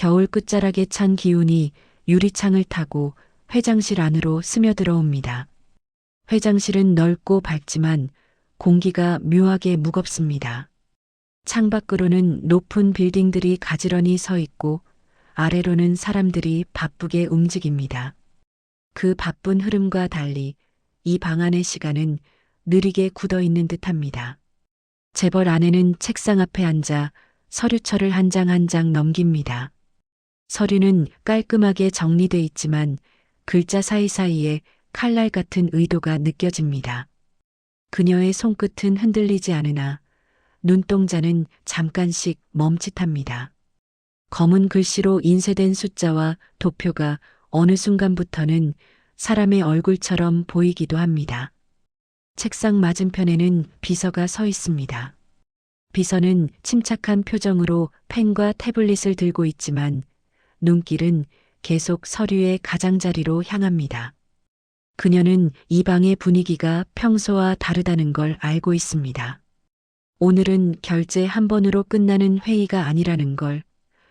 겨울 끝자락에 찬 기운이 유리창을 타고 회장실 안으로 스며들어옵니다. 회장실은 넓고 밝지만 공기가 묘하게 무겁습니다. 창밖으로는 높은 빌딩들이 가지런히 서 있고 아래로는 사람들이 바쁘게 움직입니다. 그 바쁜 흐름과 달리 이 방 안의 시간은 느리게 굳어 있는 듯합니다. 재벌 아내는 책상 앞에 앉아 서류철을 한 장 한 장 넘깁니다. 서류는 깔끔하게 정리돼 있지만 글자 사이사이에 칼날 같은 의도가 느껴집니다. 그녀의 손끝은 흔들리지 않으나 눈동자는 잠깐씩 멈칫합니다. 검은 글씨로 인쇄된 숫자와 도표가 어느 순간부터는 사람의 얼굴처럼 보이기도 합니다. 책상 맞은편에는 비서가 서 있습니다. 비서는 침착한 표정으로 펜과 태블릿을 들고 있지만 눈길은 계속 서류의 가장자리로 향합니다. 그녀는 이 방의 분위기가 평소와 다르다는 걸 알고 있습니다. 오늘은 결제 한 번으로 끝나는 회의가 아니라는 걸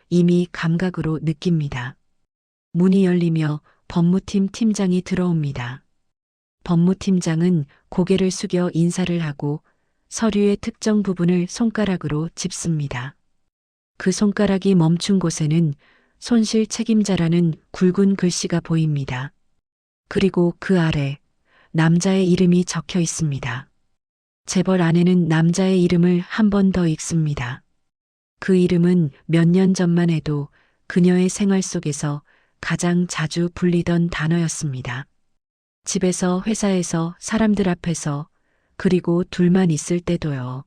이미 감각으로 느낍니다. 문이 열리며 법무팀 팀장이 들어옵니다. 법무팀장은 고개를 숙여 인사를 하고 서류의 특정 부분을 손가락으로 짚습니다. 그 손가락이 멈춘 곳에는 손실 책임자라는 굵은 글씨가 보입니다. 그리고 그 아래 남자의 이름이 적혀 있습니다. 재벌 아내는 남자의 이름을 한 번 더 읽습니다. 그 이름은 몇 년 전만 해도 그녀의 생활 속에서 가장 자주 불리던 단어였습니다. 집에서, 회사에서, 사람들 앞에서, 그리고 둘만 있을 때도요.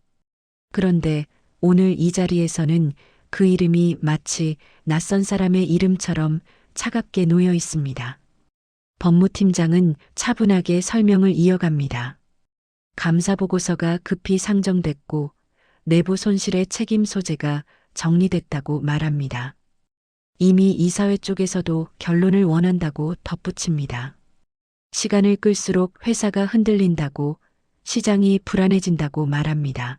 그런데 오늘 이 자리에서는 그 이름이 마치 낯선 사람의 이름처럼 차갑게 놓여 있습니다. 법무팀장은 차분하게 설명을 이어갑니다. 감사보고서가 급히 상정됐고 내부 손실의 책임 소재가 정리됐다고 말합니다. 이미 이사회 쪽에서도 결론을 원한다고 덧붙입니다. 시간을 끌수록 회사가 흔들린다고, 시장이 불안해진다고 말합니다.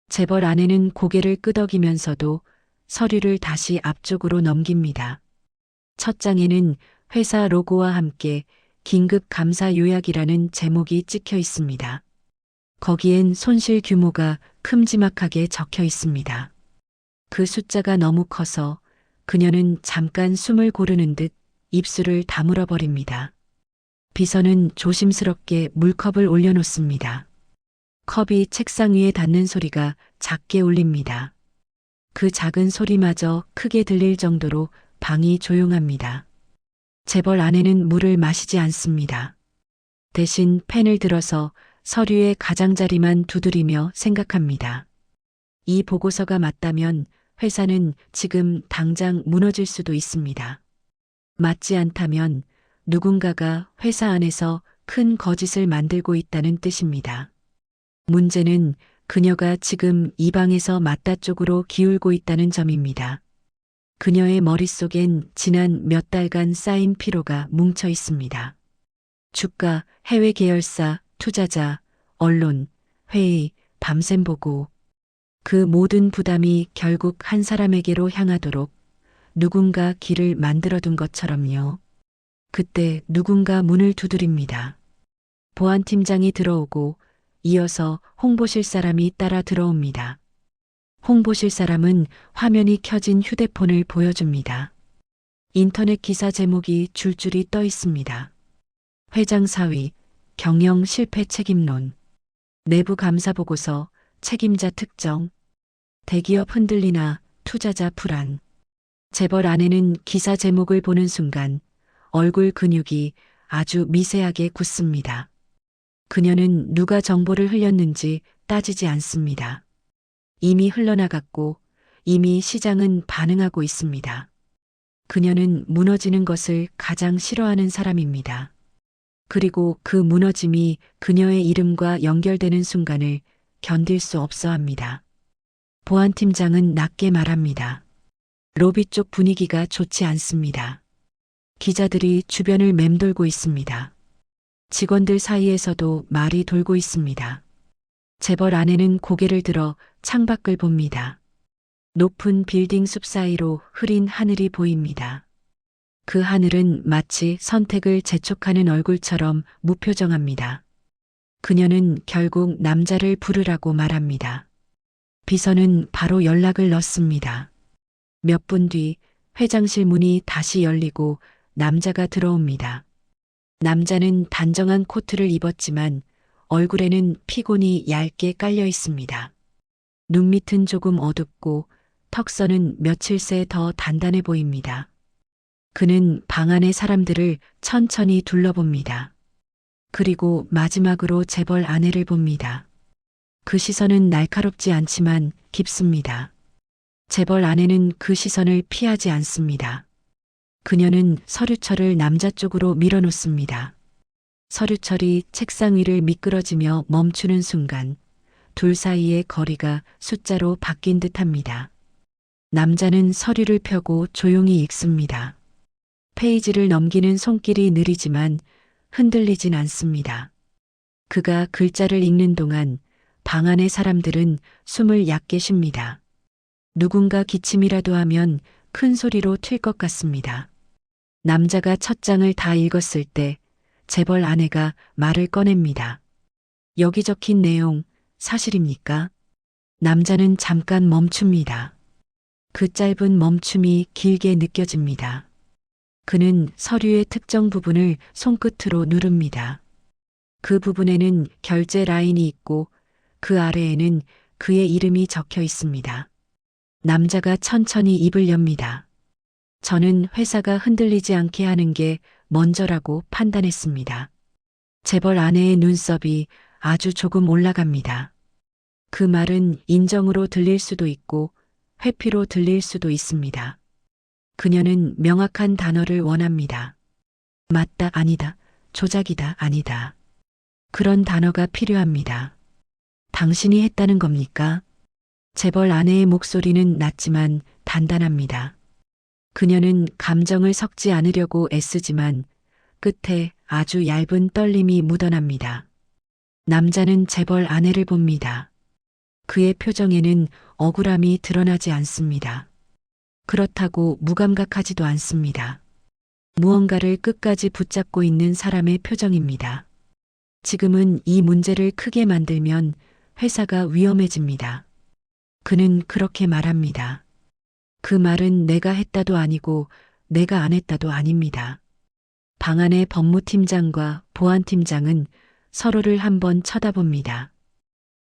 재벌 아내는 고개를 끄덕이면서도 서류를 다시 앞쪽으로 넘깁니다. 첫 장에는 회사 로고와 함께 긴급 감사 요약이라는 제목이 찍혀 있습니다. 거기엔 손실 규모가 큼지막하게 적혀 있습니다. 그 숫자가 너무 커서 그녀는 잠깐 숨을 고르는 듯 입술을 다물어 버립니다. 비서는 조심스럽게 물컵을 올려놓습니다. 컵이 책상 위에 닿는 소리가 작게 울립니다. 그 작은 소리마저 크게 들릴 정도로 방이 조용합니다. 재벌 아내는 물을 마시지 않습니다. 대신 펜을 들어서 서류의 가장자리만 두드리며 생각합니다. 이 보고서가 맞다면 회사는 지금 당장 무너질 수도 있습니다. 맞지 않다면 누군가가 회사 안에서 큰 거짓을 만들고 있다는 뜻입니다. 문제는 그녀가 지금 이 방에서 맞다 쪽으로 기울고 있다는 점입니다. 그녀의 머릿속엔 지난 몇 달간 쌓인 피로가 뭉쳐 있습니다. 주가, 해외 계열사, 투자자, 언론, 회의, 밤샘 보고. 그 모든 부담이 결국 한 사람에게로 향하도록 누군가 길을 만들어둔 것처럼요. 그때 누군가 문을 두드립니다. 보안팀장이 들어오고 이어서 홍보실 사람이 따라 들어옵니다. 홍보실 사람은 화면이 켜진 휴대폰을 보여줍니다. 인터넷 기사 제목이 줄줄이 떠 있습니다. 회장 사위, 경영 실패 책임론, 내부 감사 보고서, 책임자 특정, 대기업 흔들리나 투자자 불안. 재벌 아내는 기사 제목을 보는 순간 얼굴 근육이 아주 미세하게 굳습니다. 그녀는 누가 정보를 흘렸는지 따지지 않습니다. 이미 흘러나갔고 이미 시장은 반응하고 있습니다. 그녀는 무너지는 것을 가장 싫어하는 사람입니다. 그리고 그 무너짐이 그녀의 이름과 연결되는 순간을 견딜 수 없어 합니다. 보안팀장은 낮게 말합니다. 로비 쪽 분위기가 좋지 않습니다. 기자들이 주변을 맴돌고 있습니다. 직원들 사이에서도 말이 돌고 있습니다. 재벌 아내는 고개를 들어 창밖을 봅니다. 높은 빌딩 숲 사이로 흐린 하늘이 보입니다. 그 하늘은 마치 선택을 재촉하는 얼굴처럼 무표정합니다. 그녀는 결국 남자를 부르라고 말합니다. 비서는 바로 연락을 넣습니다. 몇 분 뒤 회장실 문이 다시 열리고 남자가 들어옵니다. 남자는 단정한 코트를 입었지만 얼굴에는 피곤이 얇게 깔려 있습니다. 눈 밑은 조금 어둡고 턱선은 며칠 새 더 단단해 보입니다. 그는 방 안의 사람들을 천천히 둘러봅니다. 그리고 마지막으로 재벌 아내를 봅니다. 그 시선은 날카롭지 않지만 깊습니다. 재벌 아내는 그 시선을 피하지 않습니다. 그녀는 서류철을 남자 쪽으로 밀어놓습니다. 서류철이 책상 위를 미끄러지며 멈추는 순간 둘 사이의 거리가 숫자로 바뀐 듯합니다. 남자는 서류를 펴고 조용히 읽습니다. 페이지를 넘기는 손길이 느리지만 흔들리진 않습니다. 그가 글자를 읽는 동안 방 안의 사람들은 숨을 얕게 쉽니다. 누군가 기침이라도 하면 큰 소리로 튈 것 같습니다. 남자가 첫 장을 다 읽었을 때 재벌 아내가 말을 꺼냅니다. 여기 적힌 내용 사실입니까? 남자는 잠깐 멈춥니다. 그 짧은 멈춤이 길게 느껴집니다. 그는 서류의 특정 부분을 손끝으로 누릅니다. 그 부분에는 결제 라인이 있고 그 아래에는 그의 이름이 적혀 있습니다. 남자가 천천히 입을 엽니다. 저는 회사가 흔들리지 않게 하는 게 먼저라고 판단했습니다. 재벌 아내의 눈썹이 아주 조금 올라갑니다. 그 말은 인정으로 들릴 수도 있고 회피로 들릴 수도 있습니다. 그녀는 명확한 단어를 원합니다. 맞다, 아니다, 조작이다, 아니다. 그런 단어가 필요합니다. 당신이 했다는 겁니까? 재벌 아내의 목소리는 낮지만 단단합니다. 그녀는 감정을 섞지 않으려고 애쓰지만 끝에 아주 얇은 떨림이 묻어납니다. 남자는 재벌 아내를 봅니다. 그의 표정에는 억울함이 드러나지 않습니다. 그렇다고 무감각하지도 않습니다. 무언가를 끝까지 붙잡고 있는 사람의 표정입니다. 지금은 이 문제를 크게 만들면 회사가 위험해집니다. 그는 그렇게 말합니다. 그 말은 내가 했다도 아니고 내가 안 했다도 아닙니다. 방 안의 법무팀장과 보안팀장은 서로를 한번 쳐다봅니다.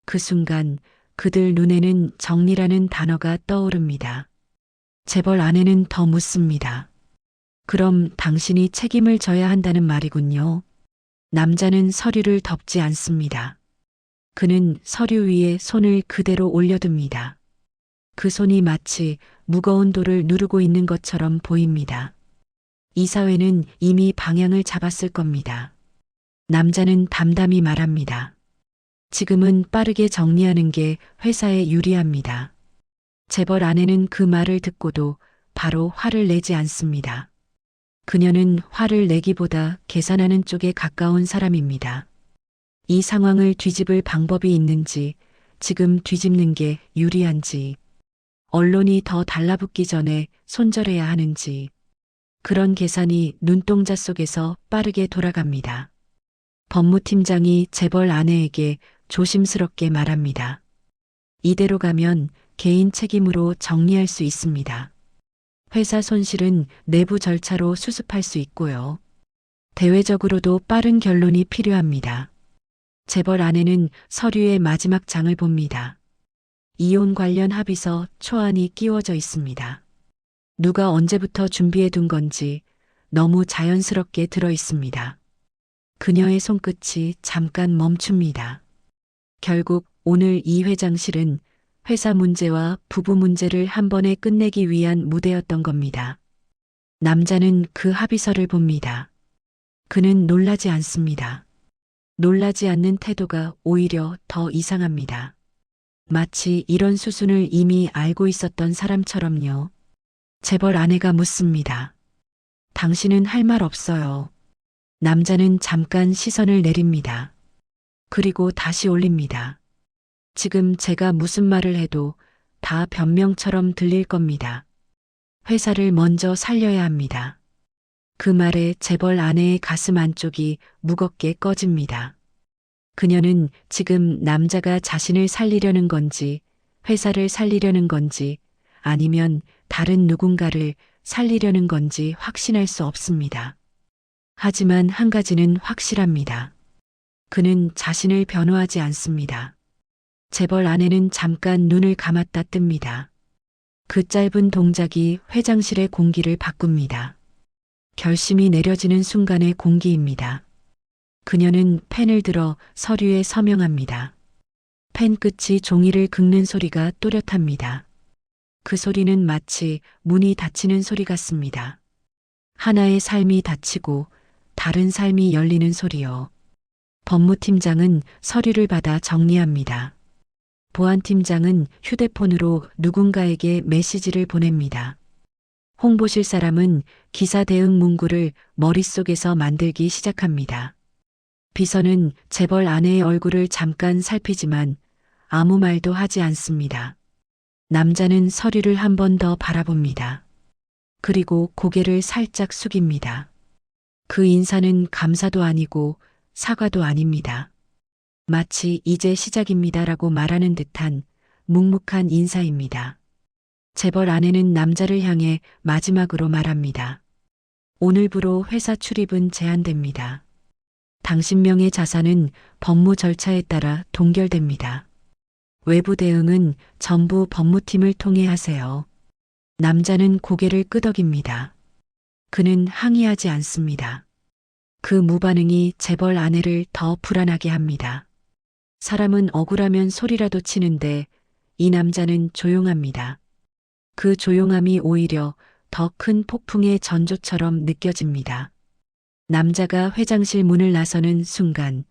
그 순간 그들 눈에는 정리라는 단어가 떠오릅니다. 재벌 아내는 더 묻습니다. 그럼 당신이 책임을 져야 한다는 말이군요. 남자는 서류를 덮지 않습니다. 그는 서류 위에 손을 그대로 올려둡니다. 그 손이 마치 무거운 돌을 누르고 있는 것처럼 보입니다. 이사회는 이미 방향을 잡았을 겁니다. 남자는 담담히 말합니다. 지금은 빠르게 정리하는 게 회사에 유리합니다. 재벌 아내는 그 말을 듣고도 바로 화를 내지 않습니다. 그녀는 화를 내기보다 계산하는 쪽에 가까운 사람입니다. 이 상황을 뒤집을 방법이 있는지, 지금 뒤집는 게 유리한지, 언론이 더 달라붙기 전에 손절해야 하는지, 그런 계산이 눈동자 속에서 빠르게 돌아갑니다. 법무팀장이 재벌 아내에게 조심스럽게 말합니다. 이대로 가면 개인 책임으로 정리할 수 있습니다. 회사 손실은 내부 절차로 수습할 수 있고요. 대외적으로도 빠른 결론이 필요합니다. 재벌 아내는 서류의 마지막 장을 봅니다. 이혼 관련 합의서 초안이 끼워져 있습니다. 누가 언제부터 준비해 둔 건지 너무 자연스럽게 들어 있습니다. 그녀의 손끝이 잠깐 멈춥니다. 결국 오늘 이 회장실은 회사 문제와 부부 문제를 한 번에 끝내기 위한 무대였던 겁니다. 남자는 그 합의서를 봅니다. 그는 놀라지 않습니다. 놀라지 않는 태도가 오히려 더 이상합니다. 마치 이런 수순을 이미 알고 있었던 사람처럼요. 재벌 아내가 묻습니다. 당신은 할 말 없어요. 남자는 잠깐 시선을 내립니다. 그리고 다시 올립니다. 지금 제가 무슨 말을 해도 다 변명처럼 들릴 겁니다. 회사를 먼저 살려야 합니다. 그 말에 재벌 아내의 가슴 안쪽이 무겁게 꺼집니다. 그녀는 지금 남자가 자신을 살리려는 건지, 회사를 살리려는 건지, 아니면 다른 누군가를 살리려는 건지 확신할 수 없습니다. 하지만 한 가지는 확실합니다. 그는 자신을 변호하지 않습니다. 재벌 아내는 잠깐 눈을 감았다 뜹니다. 그 짧은 동작이 회장실의 공기를 바꿉니다. 결심이 내려지는 순간의 공기입니다. 그녀는 펜을 들어 서류에 서명합니다. 펜 끝이 종이를 긁는 소리가 또렷합니다. 그 소리는 마치 문이 닫히는 소리 같습니다. 하나의 삶이 닫히고 다른 삶이 열리는 소리요. 법무팀장은 서류를 받아 정리합니다. 보안팀장은 휴대폰으로 누군가에게 메시지를 보냅니다. 홍보실 사람은 기사 대응 문구를 머릿속에서 만들기 시작합니다. 비서는 재벌 아내의 얼굴을 잠깐 살피지만 아무 말도 하지 않습니다. 남자는 서류를 한 번 더 바라봅니다. 그리고 고개를 살짝 숙입니다. 그 인사는 감사도 아니고 사과도 아닙니다. 마치 이제 시작입니다라고 말하는 듯한 묵묵한 인사입니다. 재벌 아내는 남자를 향해 마지막으로 말합니다. 오늘부로 회사 출입은 제한됩니다. 당신 명의 자산은 법무 절차에 따라 동결됩니다. 외부 대응은 전부 법무팀을 통해 하세요. 남자는 고개를 끄덕입니다. 그는 항의하지 않습니다. 그 무반응이 재벌 아내를 더 불안하게 합니다. 사람은 억울하면 소리라도 치는데 이 남자는 조용합니다. 그 조용함이 오히려 더 큰 폭풍의 전조처럼 느껴집니다. 남자가 회장실 문을 나서는 순간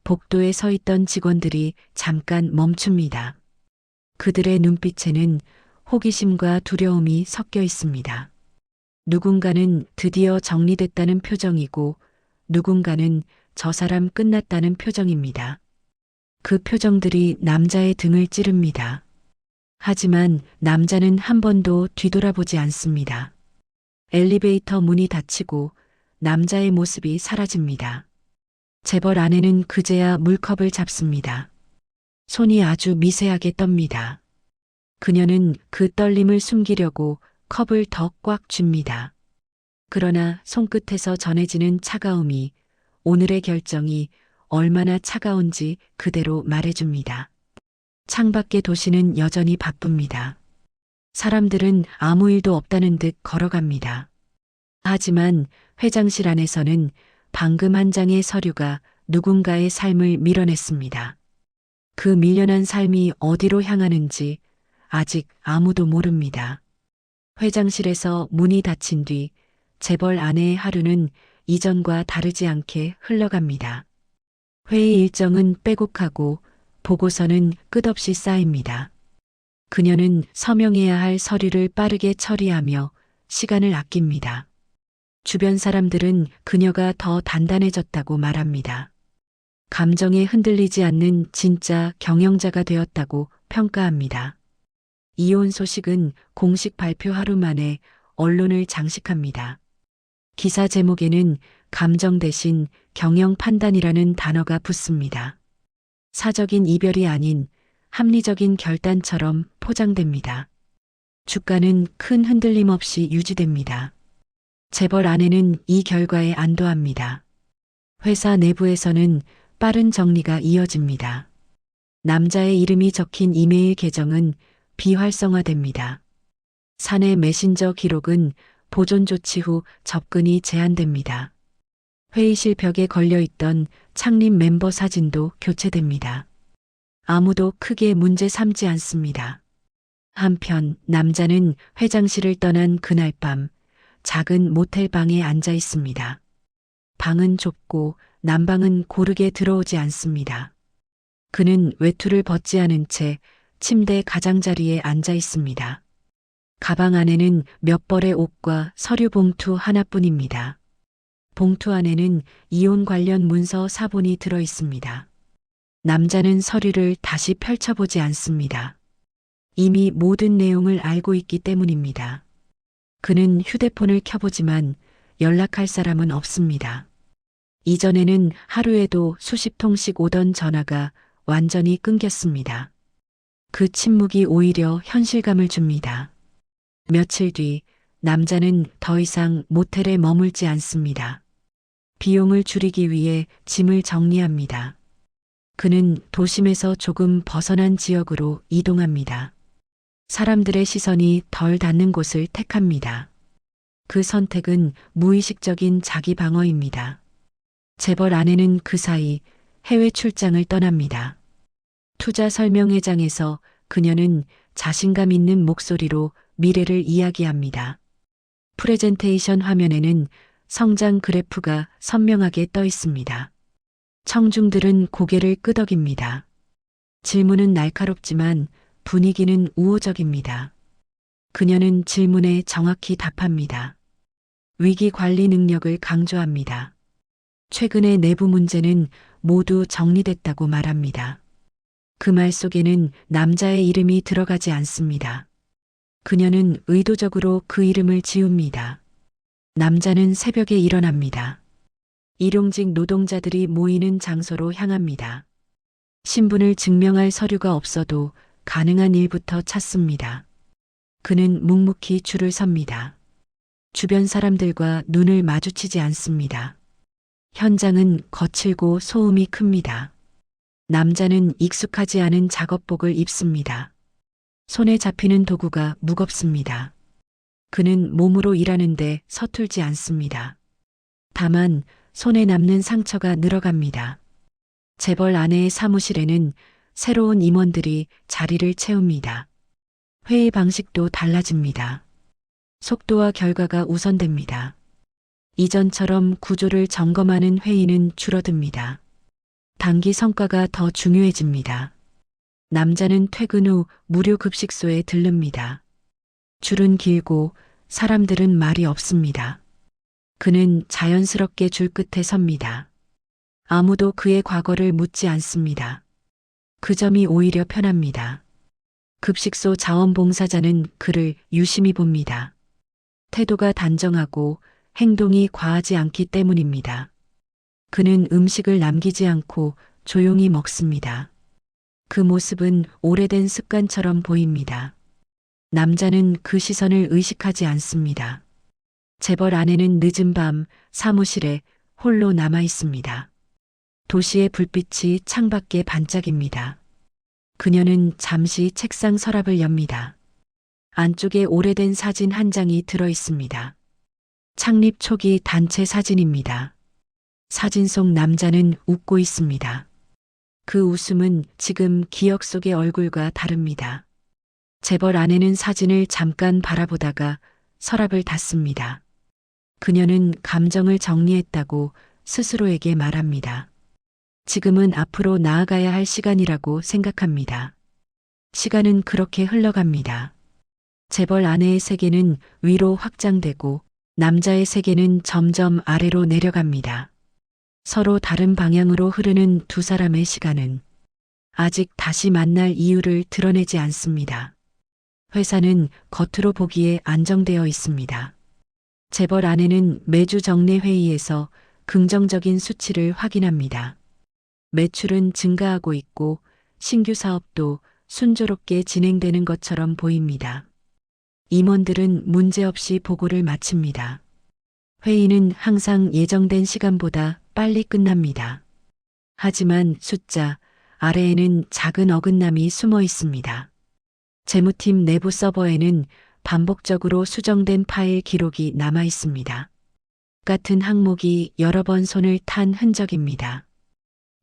복도에 서 있던 직원들이 잠깐 멈춥니다. 그들의 눈빛에는 호기심과 두려움이 섞여 있습니다. 누군가는 드디어 정리됐다는 표정이고 누군가는 저 사람 끝났다는 표정입니다. 그 표정들이 남자의 등을 찌릅니다. 하지만 남자는 한 번도 뒤돌아보지 않습니다. 엘리베이터 문이 닫히고 남자의 모습이 사라집니다. 재벌 아내는 그제야 물컵을 잡습니다. 손이 아주 미세하게 떱니다. 그녀는 그 떨림을 숨기려고 컵을 더 꽉 쥡니다. 그러나 손끝에서 전해지는 차가움이 오늘의 결정이 얼마나 차가운지 그대로 말해줍니다. 창밖의 도시는 여전히 바쁩니다. 사람들은 아무 일도 없다는 듯 걸어갑니다. 하지만 회장실 안에서는 방금 한 장의 서류가 누군가의 삶을 밀어냈습니다. 그 밀려난 삶이 어디로 향하는지 아직 아무도 모릅니다. 회장실에서 문이 닫힌 뒤 재벌 아내의 하루는 이전과 다르지 않게 흘러갑니다. 회의 일정은 빼곡하고 보고서는 끝없이 쌓입니다. 그녀는 서명해야 할 서류를 빠르게 처리하며 시간을 아낍니다. 주변 사람들은 그녀가 더 단단해졌다고 말합니다. 감정에 흔들리지 않는 진짜 경영자가 되었다고 평가합니다. 이혼 소식은 공식 발표 하루 만에 언론을 장식합니다. 기사 제목에는 감정 대신 경영 판단이라는 단어가 붙습니다. 사적인 이별이 아닌 합리적인 결단처럼 포장됩니다. 주가는 큰 흔들림 없이 유지됩니다. 재벌 아내는 이 결과에 안도합니다. 회사 내부에서는 빠른 정리가 이어집니다. 남자의 이름이 적힌 이메일 계정은 비활성화됩니다. 사내 메신저 기록은 보존 조치 후 접근이 제한됩니다. 회의실 벽에 걸려있던 창립 멤버 사진도 교체됩니다. 아무도 크게 문제 삼지 않습니다. 한편 남자는 회장실을 떠난 그날 밤 작은 모텔 방에 앉아 있습니다. 방은 좁고 난방은 고르게 들어오지 않습니다. 그는 외투를 벗지 않은 채 침대 가장자리에 앉아 있습니다. 가방 안에는 몇 벌의 옷과 서류 봉투 하나뿐입니다. 봉투 안에는 이혼 관련 문서 사본이 들어 있습니다. 남자는 서류를 다시 펼쳐보지 않습니다. 이미 모든 내용을 알고 있기 때문입니다. 그는 휴대폰을 켜보지만 연락할 사람은 없습니다. 이전에는 하루에도 수십 통씩 오던 전화가 완전히 끊겼습니다. 그 침묵이 오히려 현실감을 줍니다. 며칠 뒤 남자는 더 이상 모텔에 머물지 않습니다. 비용을 줄이기 위해 짐을 정리합니다. 그는 도심에서 조금 벗어난 지역으로 이동합니다. 사람들의 시선이 덜 닿는 곳을 택합니다. 그 선택은 무의식적인 자기 방어입니다. 재벌 아내는 그 사이 해외 출장을 떠납니다. 투자 설명회장에서 그녀는 자신감 있는 목소리로 미래를 이야기합니다. 프레젠테이션 화면에는 성장 그래프가 선명하게 떠 있습니다. 청중들은 고개를 끄덕입니다. 질문은 날카롭지만 분위기는 우호적입니다. 그녀는 질문에 정확히 답합니다. 위기 관리 능력을 강조합니다. 최근의 내부 문제는 모두 정리됐다고 말합니다. 그 말 속에는 남자의 이름이 들어가지 않습니다. 그녀는 의도적으로 그 이름을 지웁니다. 남자는 새벽에 일어납니다. 일용직 노동자들이 모이는 장소로 향합니다. 신분을 증명할 서류가 없어도 가능한 일부터 찾습니다. 그는 묵묵히 줄을 섭니다. 주변 사람들과 눈을 마주치지 않습니다. 현장은 거칠고 소음이 큽니다. 남자는 익숙하지 않은 작업복을 입습니다. 손에 잡히는 도구가 무겁습니다. 그는 몸으로 일하는데 서툴지 않습니다. 다만 손에 남는 상처가 늘어갑니다. 재벌 아내의 사무실에는 새로운 임원들이 자리를 채웁니다. 회의 방식도 달라집니다. 속도와 결과가 우선됩니다. 이전처럼 구조를 점검하는 회의는 줄어듭니다. 단기 성과가 더 중요해집니다. 남자는 퇴근 후 무료 급식소에 들릅니다. 줄은 길고 사람들은 말이 없습니다. 그는 자연스럽게 줄 끝에 섭니다. 아무도 그의 과거를 묻지 않습니다. 그 점이 오히려 편합니다. 급식소 자원봉사자는 그를 유심히 봅니다. 태도가 단정하고 행동이 과하지 않기 때문입니다. 그는 음식을 남기지 않고 조용히 먹습니다. 그 모습은 오래된 습관처럼 보입니다. 남자는 그 시선을 의식하지 않습니다. 재벌 아내는 늦은 밤 사무실에 홀로 남아 있습니다. 도시의 불빛이 창밖에 반짝입니다. 그녀는 잠시 책상 서랍을 엽니다. 안쪽에 오래된 사진 한 장이 들어 있습니다. 창립 초기 단체 사진입니다. 사진 속 남자는 웃고 있습니다. 그 웃음은 지금 기억 속의 얼굴과 다릅니다. 재벌 아내는 사진을 잠깐 바라보다가 서랍을 닫습니다. 그녀는 감정을 정리했다고 스스로에게 말합니다. 지금은 앞으로 나아가야 할 시간이라고 생각합니다. 시간은 그렇게 흘러갑니다. 재벌 아내의 세계는 위로 확장되고 남자의 세계는 점점 아래로 내려갑니다. 서로 다른 방향으로 흐르는 두 사람의 시간은 아직 다시 만날 이유를 드러내지 않습니다. 회사는 겉으로 보기에 안정되어 있습니다. 재벌 아내는 매주 정례 회의에서 긍정적인 수치를 확인합니다. 매출은 증가하고 있고 신규 사업도 순조롭게 진행되는 것처럼 보입니다. 임원들은 문제없이 보고를 마칩니다. 회의는 항상 예정된 시간보다 빨리 끝납니다. 하지만 숫자 아래에는 작은 어긋남이 숨어 있습니다. 재무팀 내부 서버에는 반복적으로 수정된 파일 기록이 남아 있습니다. 같은 항목이 여러 번 손을 탄 흔적입니다.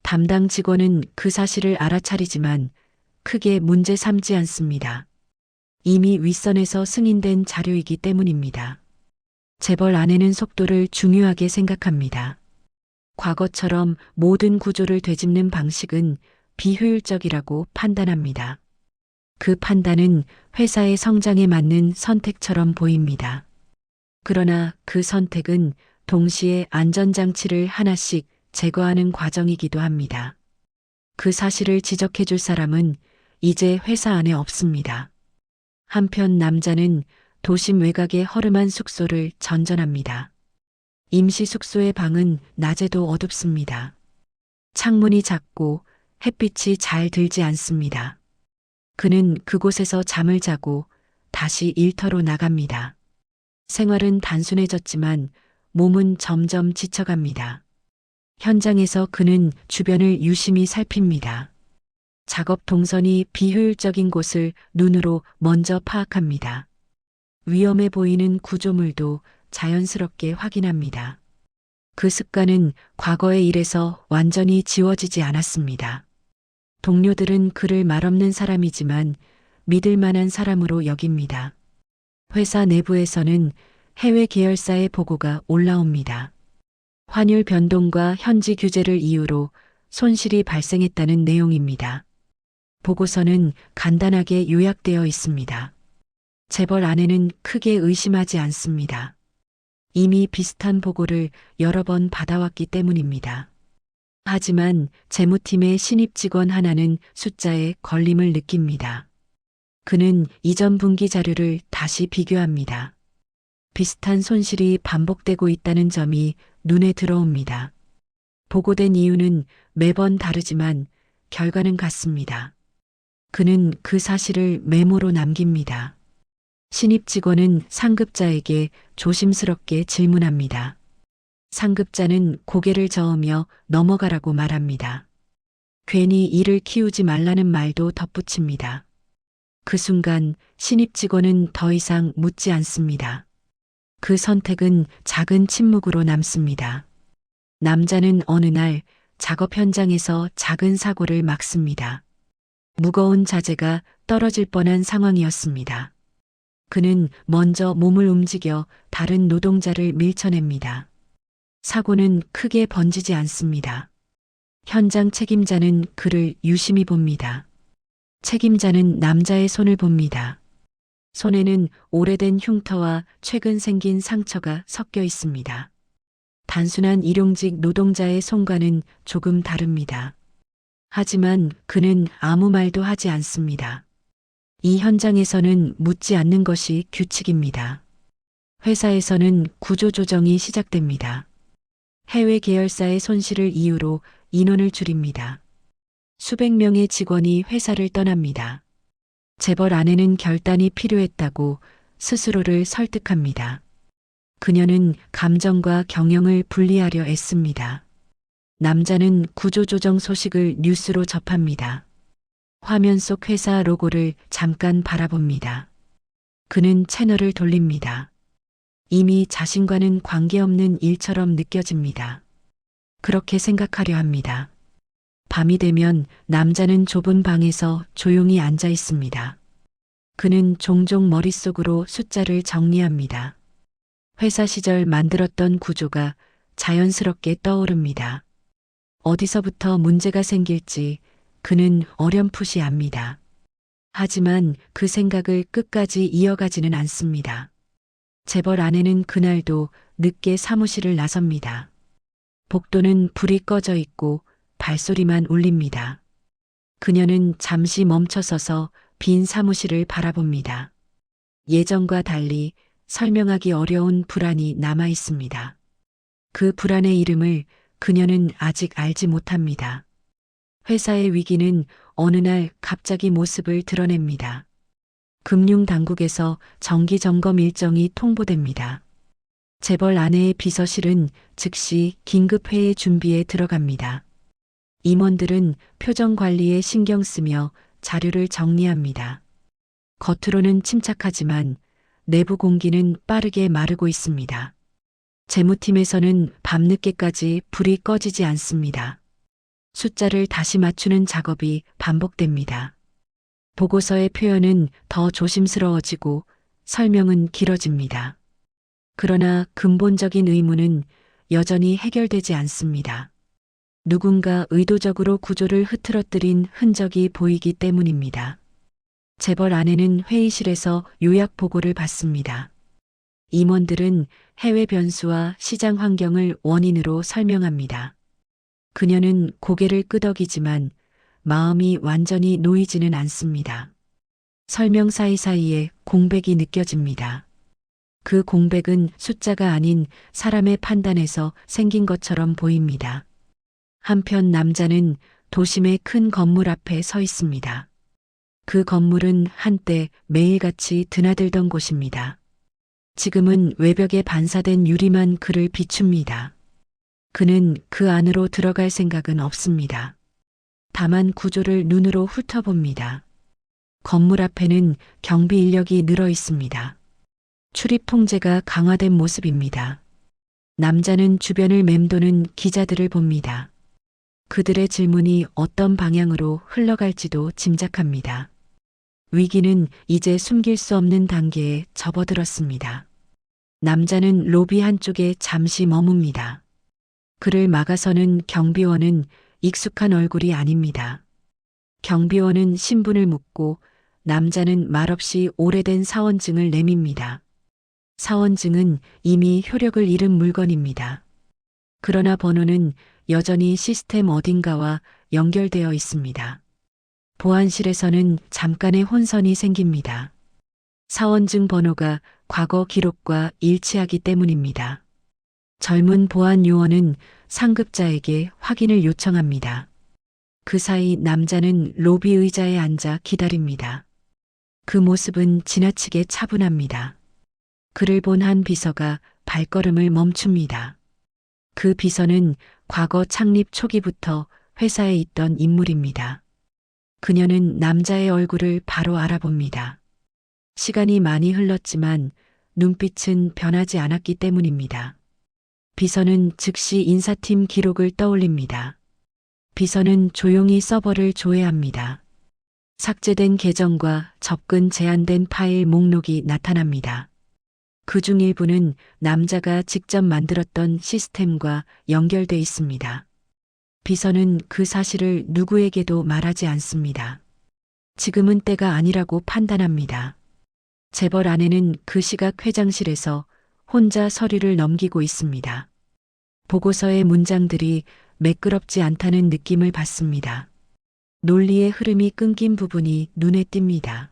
담당 직원은 그 사실을 알아차리지만 크게 문제 삼지 않습니다. 이미 윗선에서 승인된 자료이기 때문입니다. 재벌 아내는 속도를 중요하게 생각합니다. 과거처럼 모든 구조를 되짚는 방식은 비효율적이라고 판단합니다. 그 판단은 회사의 성장에 맞는 선택처럼 보입니다. 그러나 그 선택은 동시에 안전장치를 하나씩 제거하는 과정이기도 합니다. 그 사실을 지적해 줄 사람은 이제 회사 안에 없습니다. 한편 남자는 도심 외곽의 허름한 숙소를 전전합니다. 임시 숙소의 방은 낮에도 어둡습니다. 창문이 작고 햇빛이 잘 들지 않습니다. 그는 그곳에서 잠을 자고 다시 일터로 나갑니다. 생활은 단순해졌지만 몸은 점점 지쳐갑니다. 현장에서 그는 주변을 유심히 살핍니다. 작업 동선이 비효율적인 곳을 눈으로 먼저 파악합니다. 위험해 보이는 구조물도 자연스럽게 확인합니다. 그 습관은 과거의 일에서 완전히 지워지지 않았습니다. 동료들은 그를 말없는 사람이지만 믿을 만한 사람으로 여깁니다. 회사 내부에서는 해외 계열사의 보고가 올라옵니다. 환율 변동과 현지 규제를 이유로 손실이 발생했다는 내용입니다. 보고서는 간단하게 요약되어 있습니다. 재벌 아내는 크게 의심하지 않습니다. 이미 비슷한 보고를 여러 번 받아왔기 때문입니다. 하지만 재무팀의 신입 직원 하나는 숫자에 걸림을 느낍니다. 그는 이전 분기 자료를 다시 비교합니다. 비슷한 손실이 반복되고 있다는 점이 눈에 들어옵니다. 보고된 이유는 매번 다르지만 결과는 같습니다. 그는 그 사실을 메모로 남깁니다. 신입 직원은 상급자에게 조심스럽게 질문합니다. 상급자는 고개를 저으며 넘어가라고 말합니다. 괜히 일을 키우지 말라는 말도 덧붙입니다. 그 순간 신입 직원은 더 이상 묻지 않습니다. 그 선택은 작은 침묵으로 남습니다. 남자는 어느 날 작업 현장에서 작은 사고를 막습니다. 무거운 자재가 떨어질 뻔한 상황이었습니다. 그는 먼저 몸을 움직여 다른 노동자를 밀쳐냅니다. 사고는 크게 번지지 않습니다. 현장 책임자는 그를 유심히 봅니다. 책임자는 남자의 손을 봅니다. 손에는 오래된 흉터와 최근 생긴 상처가 섞여 있습니다. 단순한 일용직 노동자의 손과는 조금 다릅니다. 하지만 그는 아무 말도 하지 않습니다. 이 현장에서는 묻지 않는 것이 규칙입니다. 회사에서는 구조조정이 시작됩니다. 해외 계열사의 손실을 이유로 인원을 줄입니다. 수백 명의 직원이 회사를 떠납니다. 재벌 아내는 결단이 필요했다고 스스로를 설득합니다. 그녀는 감정과 경영을 분리하려 애씁니다. 남자는 구조조정 소식을 뉴스로 접합니다. 화면 속 회사 로고를 잠깐 바라봅니다. 그는 채널을 돌립니다. 이미 자신과는 관계없는 일처럼 느껴집니다. 그렇게 생각하려 합니다. 밤이 되면 남자는 좁은 방에서 조용히 앉아 있습니다. 그는 종종 머릿속으로 숫자를 정리합니다. 회사 시절 만들었던 구조가 자연스럽게 떠오릅니다. 어디서부터 문제가 생길지 그는 어렴풋이 압니다. 하지만 그 생각을 끝까지 이어가지는 않습니다. 재벌 아내는 그날도 늦게 사무실을 나섭니다. 복도는 불이 꺼져 있고 발소리만 울립니다. 그녀는 잠시 멈춰서서 빈 사무실을 바라봅니다. 예전과 달리 설명하기 어려운 불안이 남아 있습니다. 그 불안의 이름을 그녀는 아직 알지 못합니다. 회사의 위기는 어느 날 갑자기 모습을 드러냅니다. 금융당국에서 정기 점검 일정이 통보됩니다. 재벌 아내의 비서실은 즉시 긴급회의 준비에 들어갑니다. 임원들은 표정 관리에 신경 쓰며 자료를 정리합니다. 겉으로는 침착하지만 내부 공기는 빠르게 마르고 있습니다. 재무팀에서는 밤늦게까지 불이 꺼지지 않습니다. 숫자를 다시 맞추는 작업이 반복됩니다. 보고서의 표현은 더 조심스러워지고 설명은 길어집니다. 그러나 근본적인 의문은 여전히 해결되지 않습니다. 누군가 의도적으로 구조를 흐트러뜨린 흔적이 보이기 때문입니다. 재벌 아내는 회의실에서 요약 보고를 받습니다. 임원들은 해외 변수와 시장 환경을 원인으로 설명합니다. 그녀는 고개를 끄덕이지만 마음이 완전히 놓이지는 않습니다. 설명 사이사이에 공백이 느껴집니다. 그 공백은 숫자가 아닌 사람의 판단에서 생긴 것처럼 보입니다. 한편 남자는 도심의 큰 건물 앞에 서 있습니다. 그 건물은 한때 매일같이 드나들던 곳입니다. 지금은 외벽에 반사된 유리만 그를 비춥니다. 그는 그 안으로 들어갈 생각은 없습니다. 다만 구조를 눈으로 훑어봅니다. 건물 앞에는 경비 인력이 늘어 있습니다. 출입 통제가 강화된 모습입니다. 남자는 주변을 맴도는 기자들을 봅니다. 그들의 질문이 어떤 방향으로 흘러갈지도 짐작합니다. 위기는 이제 숨길 수 없는 단계에 접어들었습니다. 남자는 로비 한쪽에 잠시 머뭅니다. 그를 막아서는 경비원은 익숙한 얼굴이 아닙니다. 경비원은 신분을 묻고 남자는 말없이 오래된 사원증을 내밉니다. 사원증은 이미 효력을 잃은 물건입니다. 그러나 번호는 여전히 시스템 어딘가와 연결되어 있습니다. 보안실에서는 잠깐의 혼선이 생깁니다. 사원증 번호가 과거 기록과 일치하기 때문입니다. 젊은 보안 요원은 상급자에게 확인을 요청합니다. 그 사이 남자는 로비 의자에 앉아 기다립니다. 그 모습은 지나치게 차분합니다. 그를 본 한 비서가 발걸음을 멈춥니다. 그 비서는 과거 창립 초기부터 회사에 있던 인물입니다. 그녀는 남자의 얼굴을 바로 알아봅니다. 시간이 많이 흘렀지만 눈빛은 변하지 않았기 때문입니다. 비서는 즉시 인사팀 기록을 떠올립니다. 비서는 조용히 서버를 조회합니다. 삭제된 계정과 접근 제한된 파일 목록이 나타납니다. 그중 일부는 남자가 직접 만들었던 시스템과 연결돼 있습니다. 비서는 그 사실을 누구에게도 말하지 않습니다. 지금은 때가 아니라고 판단합니다. 재벌 아내는 그 시각 회장실에서 혼자 서류를 넘기고 있습니다. 보고서의 문장들이 매끄럽지 않다는 느낌을 받습니다. 논리의 흐름이 끊긴 부분이 눈에 띕니다.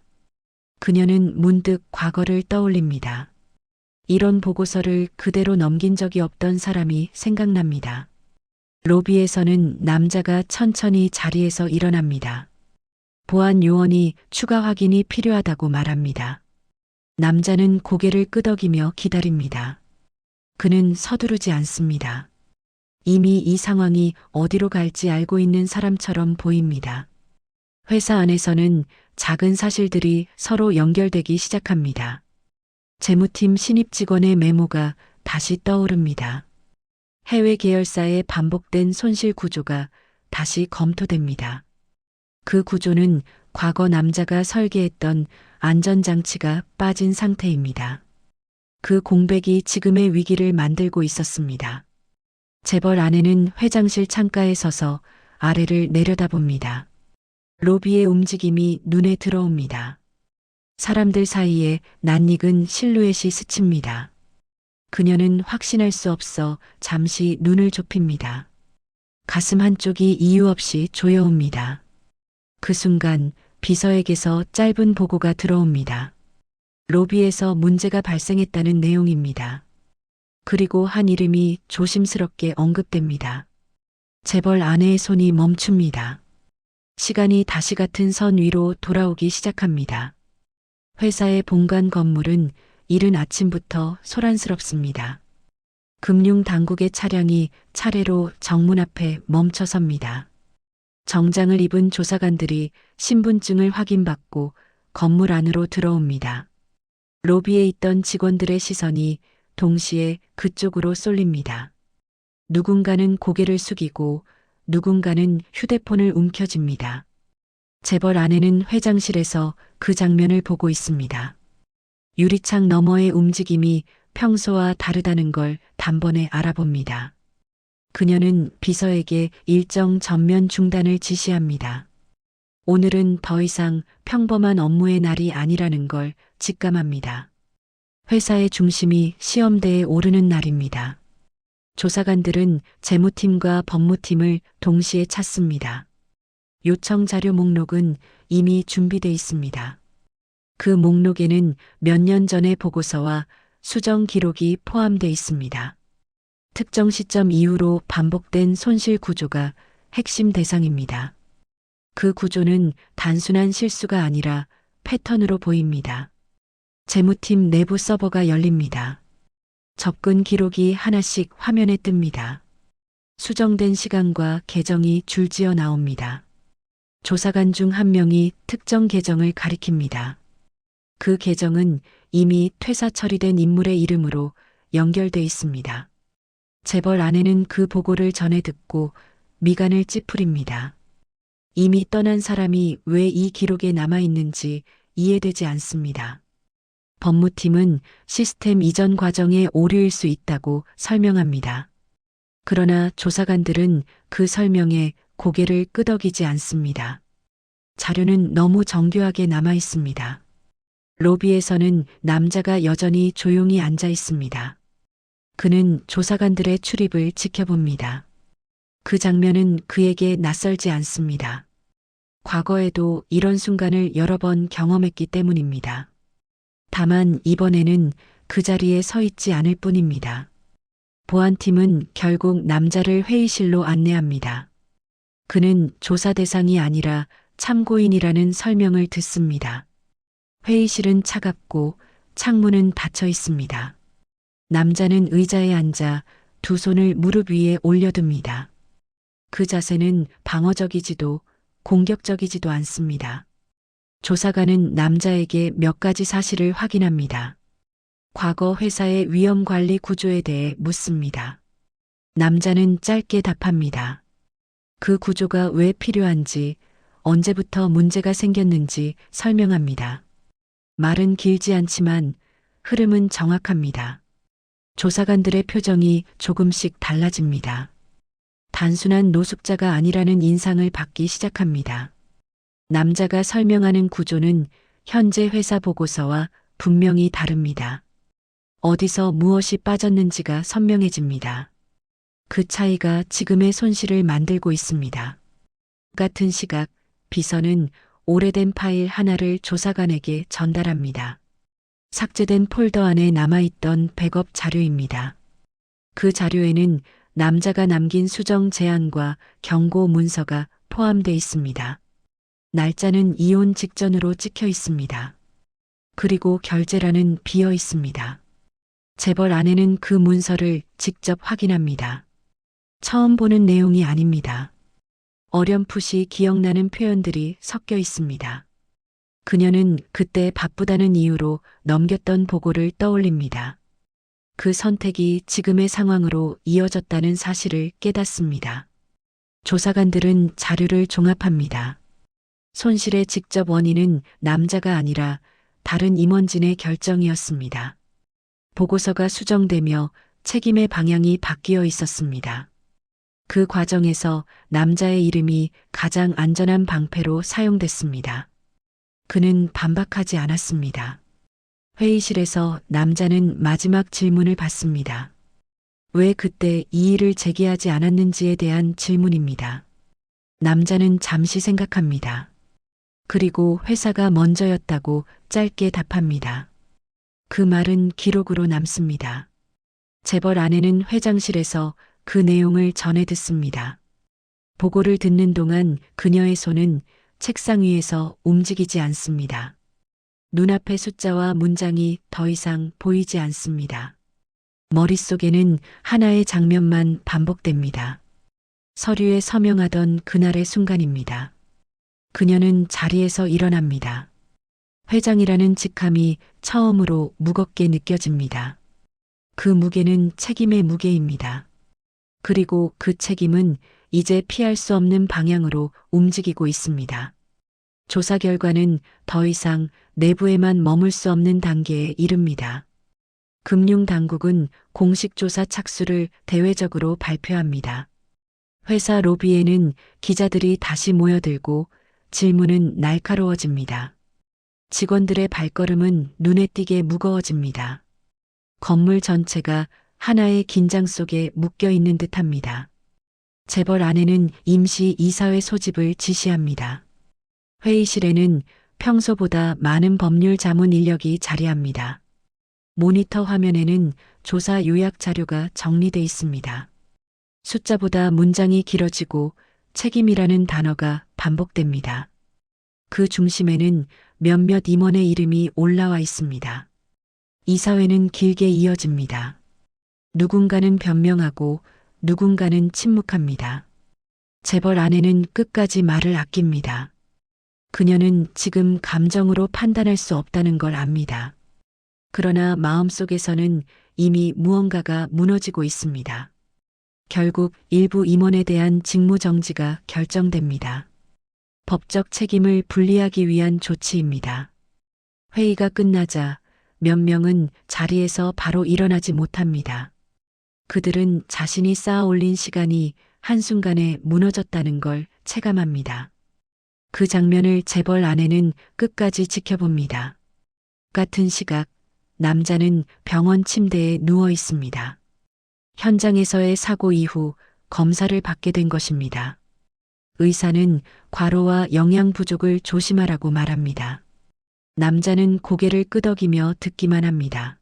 그녀는 문득 과거를 떠올립니다. 이런 보고서를 그대로 넘긴 적이 없던 사람이 생각납니다. 로비에서는 남자가 천천히 자리에서 일어납니다. 보안 요원이 추가 확인이 필요하다고 말합니다. 남자는 고개를 끄덕이며 기다립니다. 그는 서두르지 않습니다. 이미 이 상황이 어디로 갈지 알고 있는 사람처럼 보입니다. 회사 안에서는 작은 사실들이 서로 연결되기 시작합니다. 재무팀 신입 직원의 메모가 다시 떠오릅니다. 해외 계열사의 반복된 손실 구조가 다시 검토됩니다. 그 구조는 과거 남자가 설계했던 안전장치가 빠진 상태입니다. 그 공백이 지금의 위기를 만들고 있었습니다. 재벌 아내는 회장실 창가에 서서 아래를 내려다봅니다. 로비의 움직임이 눈에 들어옵니다. 사람들 사이에 낯익은 실루엣이 스칩니다. 그녀는 확신할 수 없어 잠시 눈을 좁힙니다. 가슴 한쪽이 이유 없이 조여옵니다. 그 순간 비서에게서 짧은 보고가 들어옵니다. 로비에서 문제가 발생했다는 내용입니다. 그리고 한 이름이 조심스럽게 언급됩니다. 재벌 아내의 손이 멈춥니다. 시간이 다시 같은 선 위로 돌아오기 시작합니다. 회사의 본관 건물은 이른 아침부터 소란스럽습니다. 금융 당국의 차량이 차례로 정문 앞에 멈춰섭니다. 정장을 입은 조사관들이 신분증을 확인받고 건물 안으로 들어옵니다. 로비에 있던 직원들의 시선이 동시에 그쪽으로 쏠립니다. 누군가는 고개를 숙이고 누군가는 휴대폰을 움켜쥡니다. 재벌 아내는 회장실에서 그 장면을 보고 있습니다. 유리창 너머의 움직임이 평소와 다르다는 걸 단번에 알아봅니다. 그녀는 비서에게 일정 전면 중단을 지시합니다. 오늘은 더 이상 평범한 업무의 날이 아니라는 걸 직감합니다. 회사의 중심이 시험대에 오르는 날입니다. 조사관들은 재무팀과 법무팀을 동시에 찾습니다. 요청 자료 목록은 이미 준비돼 있습니다. 그 목록에는 몇 년 전의 보고서와 수정 기록이 포함돼 있습니다. 특정 시점 이후로 반복된 손실 구조가 핵심 대상입니다. 그 구조는 단순한 실수가 아니라 패턴으로 보입니다. 재무팀 내부 서버가 열립니다. 접근 기록이 하나씩 화면에 뜹니다. 수정된 시간과 계정이 줄지어 나옵니다. 조사관 중 한 명이 특정 계정을 가리킵니다. 그 계정은 이미 퇴사 처리된 인물의 이름으로 연결돼 있습니다. 재벌 아내는 그 보고를 전해 듣고 미간을 찌푸립니다. 이미 떠난 사람이 왜 이 기록에 남아 있는지 이해되지 않습니다. 법무팀은 시스템 이전 과정의 오류일 수 있다고 설명합니다. 그러나 조사관들은 그 설명에 고개를 끄덕이지 않습니다. 자료는 너무 정교하게 남아 있습니다. 로비에서는 남자가 여전히 조용히 앉아 있습니다. 그는 조사관들의 출입을 지켜봅니다. 그 장면은 그에게 낯설지 않습니다. 과거에도 이런 순간을 여러 번 경험했기 때문입니다. 다만 이번에는 그 자리에 서 있지 않을 뿐입니다. 보안팀은 결국 남자를 회의실로 안내합니다. 그는 조사 대상이 아니라 참고인이라는 설명을 듣습니다. 회의실은 차갑고 창문은 닫혀 있습니다. 남자는 의자에 앉아 두 손을 무릎 위에 올려둡니다. 그 자세는 방어적이지도 공격적이지도 않습니다. 조사관은 남자에게 몇 가지 사실을 확인합니다. 과거 회사의 위험 관리 구조에 대해 묻습니다. 남자는 짧게 답합니다. 그 구조가 왜 필요한지, 언제부터 문제가 생겼는지 설명합니다. 말은 길지 않지만 흐름은 정확합니다. 조사관들의 표정이 조금씩 달라집니다. 단순한 노숙자가 아니라는 인상을 받기 시작합니다. 남자가 설명하는 구조는 현재 회사 보고서와 분명히 다릅니다. 어디서 무엇이 빠졌는지가 선명해집니다. 그 차이가 지금의 손실을 만들고 있습니다. 같은 시각, 비서는 오래된 파일 하나를 조사관에게 전달합니다. 삭제된 폴더 안에 남아있던 백업 자료입니다. 그 자료에는 남자가 남긴 수정 제안과 경고 문서가 포함되어 있습니다. 날짜는 이혼 직전으로 찍혀 있습니다. 그리고 결제란은 비어 있습니다. 재벌 아내는 그 문서를 직접 확인합니다. 처음 보는 내용이 아닙니다. 어렴풋이 기억나는 표현들이 섞여 있습니다. 그녀는 그때 바쁘다는 이유로 넘겼던 보고를 떠올립니다. 그 선택이 지금의 상황으로 이어졌다는 사실을 깨닫습니다. 조사관들은 자료를 종합합니다. 손실의 직접 원인은 남자가 아니라 다른 임원진의 결정이었습니다. 보고서가 수정되며 책임의 방향이 바뀌어 있었습니다. 그 과정에서 남자의 이름이 가장 안전한 방패로 사용됐습니다. 그는 반박하지 않았습니다. 회의실에서 남자는 마지막 질문을 받습니다. 왜 그때 이의를 제기하지 않았는지에 대한 질문입니다. 남자는 잠시 생각합니다. 그리고 회사가 먼저였다고 짧게 답합니다. 그 말은 기록으로 남습니다. 재벌 아내는 회장실에서 그 내용을 전해 듣습니다. 보고를 듣는 동안 그녀의 손은 책상 위에서 움직이지 않습니다. 눈앞의 숫자와 문장이 더 이상 보이지 않습니다. 머릿속에는 하나의 장면만 반복됩니다. 서류에 서명하던 그날의 순간입니다. 그녀는 자리에서 일어납니다. 회장이라는 직함이 처음으로 무겁게 느껴집니다. 그 무게는 책임의 무게입니다. 그리고 그 책임은 이제 피할 수 없는 방향으로 움직이고 있습니다. 조사 결과는 더 이상 내부에만 머물 수 없는 단계에 이릅니다. 금융당국은 공식 조사 착수를 대외적으로 발표합니다. 회사 로비에는 기자들이 다시 모여들고 질문은 날카로워집니다. 직원들의 발걸음은 눈에 띄게 무거워집니다. 건물 전체가 하나의 긴장 속에 묶여 있는 듯합니다. 재벌 아내는 임시 이사회 소집을 지시합니다. 회의실에는 평소보다 많은 법률 자문 인력이 자리합니다. 모니터 화면에는 조사 요약 자료가 정리돼 있습니다. 숫자보다 문장이 길어지고 책임이라는 단어가 반복됩니다. 그 중심에는 몇몇 임원의 이름이 올라와 있습니다. 이 사회는 길게 이어집니다. 누군가는 변명하고 누군가는 침묵합니다. 재벌 아내는 끝까지 말을 아낍니다. 그녀는 지금 감정으로 판단할 수 없다는 걸 압니다. 그러나 마음속에서는 이미 무언가가 무너지고 있습니다. 결국 일부 임원에 대한 직무 정지가 결정됩니다. 법적 책임을 분리하기 위한 조치입니다. 회의가 끝나자 몇 명은 자리에서 바로 일어나지 못합니다. 그들은 자신이 쌓아 올린 시간이 한순간에 무너졌다는 걸 체감합니다. 그 장면을 재벌 아내는 끝까지 지켜봅니다. 같은 시각, 남자는 병원 침대에 누워 있습니다. 현장에서의 사고 이후 검사를 받게 된 것입니다. 의사는 과로와 영양 부족을 조심하라고 말합니다. 남자는 고개를 끄덕이며 듣기만 합니다.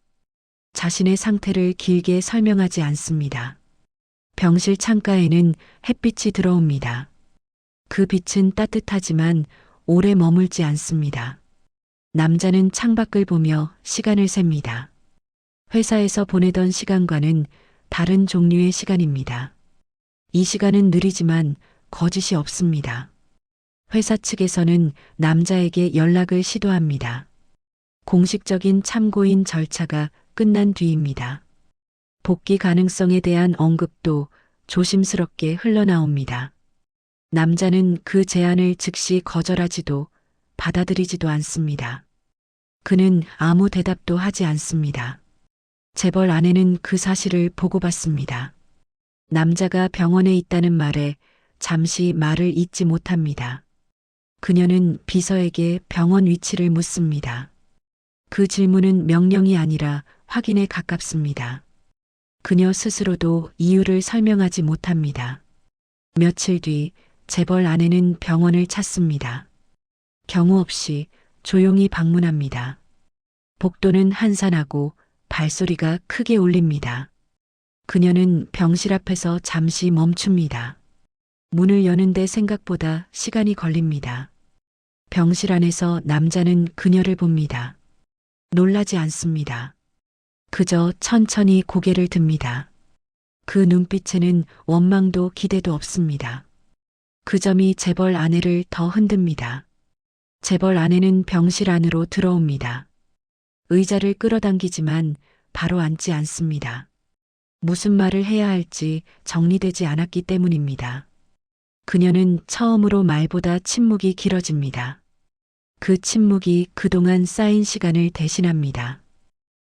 자신의 상태를 길게 설명하지 않습니다. 병실 창가에는 햇빛이 들어옵니다. 그 빛은 따뜻하지만 오래 머물지 않습니다. 남자는 창밖을 보며 시간을 셉니다. 회사에서 보내던 시간과는 다른 종류의 시간입니다. 이 시간은 느리지만 거짓이 없습니다. 회사 측에서는 남자에게 연락을 시도합니다. 공식적인 참고인 절차가 끝난 뒤입니다. 복귀 가능성에 대한 언급도 조심스럽게 흘러나옵니다. 남자는 그 제안을 즉시 거절하지도 받아들이지도 않습니다. 그는 아무 대답도 하지 않습니다. 재벌 아내는 그 사실을 보고받습니다. 남자가 병원에 있다는 말에 잠시 말을 잇지 못합니다. 그녀는 비서에게 병원 위치를 묻습니다. 그 질문은 명령이 아니라 확인에 가깝습니다. 그녀 스스로도 이유를 설명하지 못합니다. 며칠 뒤 재벌 아내는 병원을 찾습니다. 경우 없이 조용히 방문합니다. 복도는 한산하고 발소리가 크게 울립니다. 그녀는 병실 앞에서 잠시 멈춥니다. 문을 여는데 생각보다 시간이 걸립니다. 병실 안에서 남자는 그녀를 봅니다. 놀라지 않습니다. 그저 천천히 고개를 듭니다. 그 눈빛에는 원망도 기대도 없습니다. 그 점이 재벌 아내를 더 흔듭니다. 재벌 아내는 병실 안으로 들어옵니다. 의자를 끌어당기지만 바로 앉지 않습니다. 무슨 말을 해야 할지 정리되지 않았기 때문입니다. 그녀는 처음으로 말보다 침묵이 길어집니다. 그 침묵이 그동안 쌓인 시간을 대신합니다.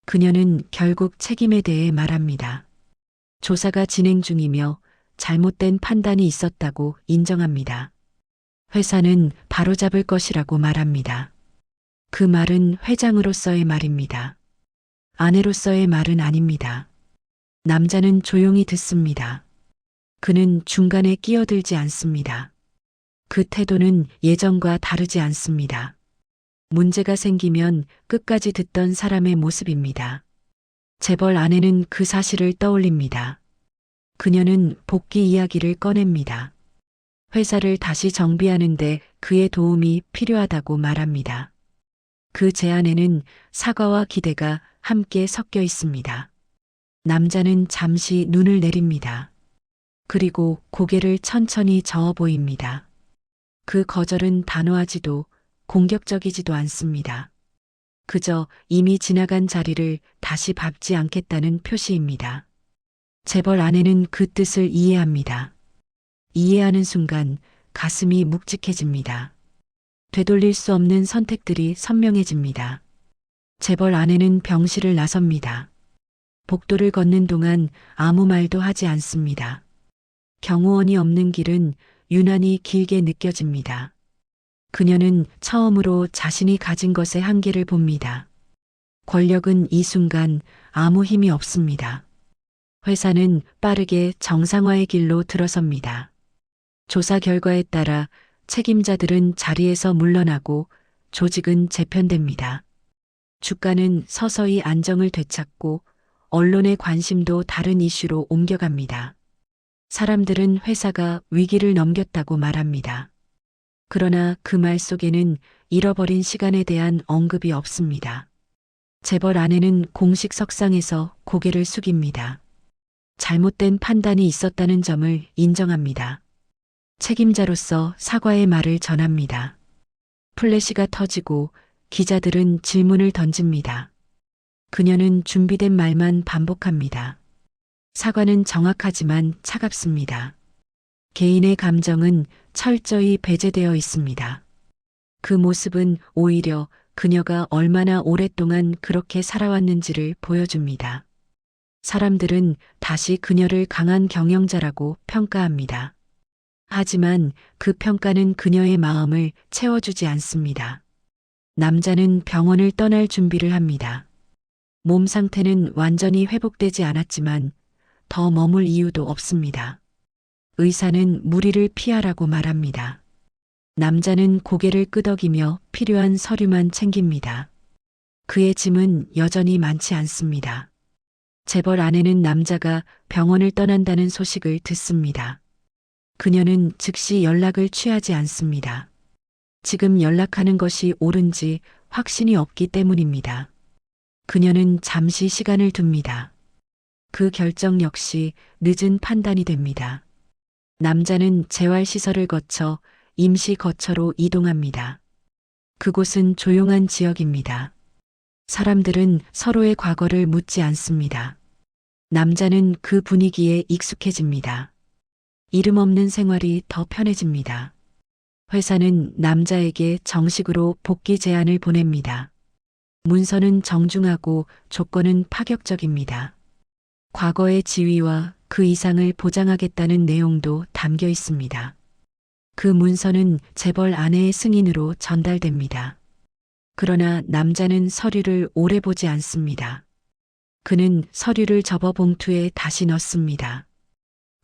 그녀는 결국 책임에 대해 말합니다. 조사가 진행 중이며 잘못된 판단이 있었다고 인정합니다. 회사는 바로잡을 것이라고 말합니다. 그 말은 회장으로서의 말입니다. 아내로서의 말은 아닙니다. 남자는 조용히 듣습니다. 그는 중간에 끼어들지 않습니다. 그 태도는 예전과 다르지 않습니다. 문제가 생기면 끝까지 듣던 사람의 모습입니다. 재벌 아내는 그 사실을 떠올립니다. 그녀는 복귀 이야기를 꺼냅니다. 회사를 다시 정비하는데 그의 도움이 필요하다고 말합니다. 그 제안에는 사과와 기대가 함께 섞여 있습니다. 남자는 잠시 눈을 내립니다. 그리고 고개를 천천히 저어 보입니다. 그 거절은 단호하지도 공격적이지도 않습니다. 그저 이미 지나간 자리를 다시 밟지 않겠다는 표시입니다. 재벌 아내는 그 뜻을 이해합니다. 이해하는 순간 가슴이 묵직해집니다. 되돌릴 수 없는 선택들이 선명해집니다. 재벌 아내는 병실을 나섭니다. 복도를 걷는 동안 아무 말도 하지 않습니다. 경호원이 없는 길은 유난히 길게 느껴집니다. 그녀는 처음으로 자신이 가진 것의 한계를 봅니다. 권력은 이 순간 아무 힘이 없습니다. 회사는 빠르게 정상화의 길로 들어섭니다. 조사 결과에 따라 책임자들은 자리에서 물러나고 조직은 재편됩니다. 주가는 서서히 안정을 되찾고 언론의 관심도 다른 이슈로 옮겨갑니다. 사람들은 회사가 위기를 넘겼다고 말합니다. 그러나 그 말 속에는 잃어버린 시간에 대한 언급이 없습니다. 재벌 아내는 공식 석상에서 고개를 숙입니다. 잘못된 판단이 있었다는 점을 인정합니다. 책임자로서 사과의 말을 전합니다. 플래시가 터지고 기자들은 질문을 던집니다. 그녀는 준비된 말만 반복합니다. 사과는 정확하지만 차갑습니다. 개인의 감정은 철저히 배제되어 있습니다. 그 모습은 오히려 그녀가 얼마나 오랫동안 그렇게 살아왔는지를 보여줍니다. 사람들은 다시 그녀를 강한 경영자라고 평가합니다. 하지만 그 평가는 그녀의 마음을 채워주지 않습니다. 남자는 병원을 떠날 준비를 합니다. 몸 상태는 완전히 회복되지 않았지만 더 머물 이유도 없습니다. 의사는 무리를 피하라고 말합니다. 남자는 고개를 끄덕이며 필요한 서류만 챙깁니다. 그의 짐은 여전히 많지 않습니다. 재벌 아내는 남자가 병원을 떠난다는 소식을 듣습니다. 그녀는 즉시 연락을 취하지 않습니다. 지금 연락하는 것이 옳은지 확신이 없기 때문입니다. 그녀는 잠시 시간을 둡니다. 그 결정 역시 늦은 판단이 됩니다. 남자는 재활시설을 거쳐 임시 거처로 이동합니다. 그곳은 조용한 지역입니다. 사람들은 서로의 과거를 묻지 않습니다. 남자는 그 분위기에 익숙해집니다. 이름 없는 생활이 더 편해집니다. 회사는 남자에게 정식으로 복귀 제안을 보냅니다. 문서는 정중하고 조건은 파격적입니다. 과거의 지위와 그 이상을 보장하겠다는 내용도 담겨 있습니다. 그 문서는 재벌 아내의 승인으로 전달됩니다. 그러나 남자는 서류를 오래 보지 않습니다. 그는 서류를 접어 봉투에 다시 넣습니다.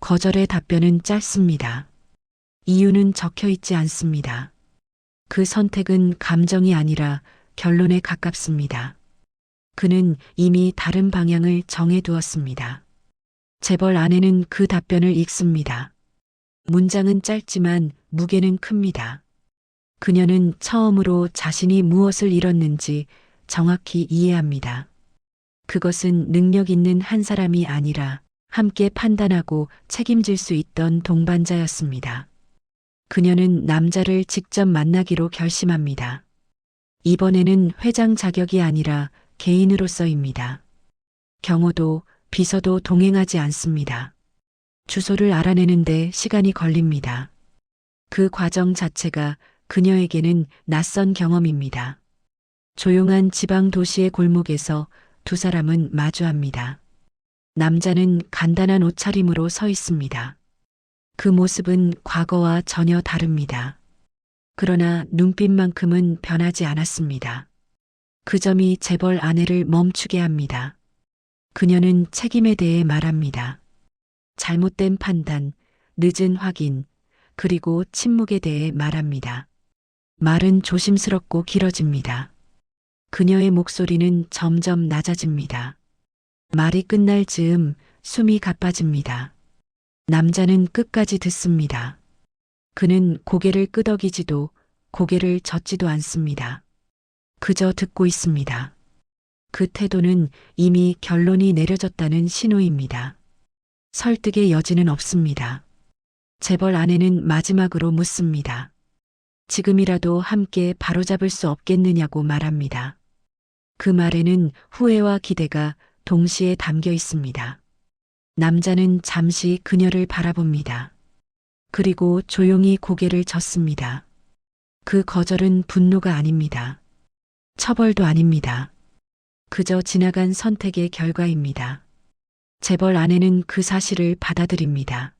거절의 답변은 짧습니다. 이유는 적혀 있지 않습니다. 그 선택은 감정이 아니라 결론에 가깝습니다. 그는 이미 다른 방향을 정해두었습니다. 재벌 아내는 그 답변을 읽습니다. 문장은 짧지만 무게는 큽니다. 그녀는 처음으로 자신이 무엇을 잃었는지 정확히 이해합니다. 그것은 능력 있는 한 사람이 아니라 함께 판단하고 책임질 수 있던 동반자였습니다. 그녀는 남자를 직접 만나기로 결심합니다. 이번에는 회장 자격이 아니라 개인으로서입니다. 경호도 비서도 동행하지 않습니다. 주소를 알아내는데 시간이 걸립니다. 그 과정 자체가 그녀에게는 낯선 경험입니다. 조용한 지방 도시의 골목에서 두 사람은 마주합니다. 남자는 간단한 옷차림으로 서 있습니다. 그 모습은 과거와 전혀 다릅니다. 그러나 눈빛만큼은 변하지 않았습니다. 그 점이 재벌 아내를 멈추게 합니다. 그녀는 책임에 대해 말합니다. 잘못된 판단, 늦은 확인, 그리고 침묵에 대해 말합니다. 말은 조심스럽고 길어집니다. 그녀의 목소리는 점점 낮아집니다. 말이 끝날 즈음 숨이 가빠집니다. 남자는 끝까지 듣습니다. 그는 고개를 끄덕이지도 고개를 젓지도 않습니다. 그저 듣고 있습니다. 그 태도는 이미 결론이 내려졌다는 신호입니다. 설득의 여지는 없습니다. 재벌 아내는 마지막으로 묻습니다. 지금이라도 함께 바로잡을 수 없겠느냐고 말합니다. 그 말에는 후회와 기대가 동시에 담겨 있습니다. 남자는 잠시 그녀를 바라봅니다. 그리고 조용히 고개를 젓습니다. 그 거절은 분노가 아닙니다. 처벌도 아닙니다. 그저 지나간 선택의 결과입니다. 재벌 아내는 그 사실을 받아들입니다.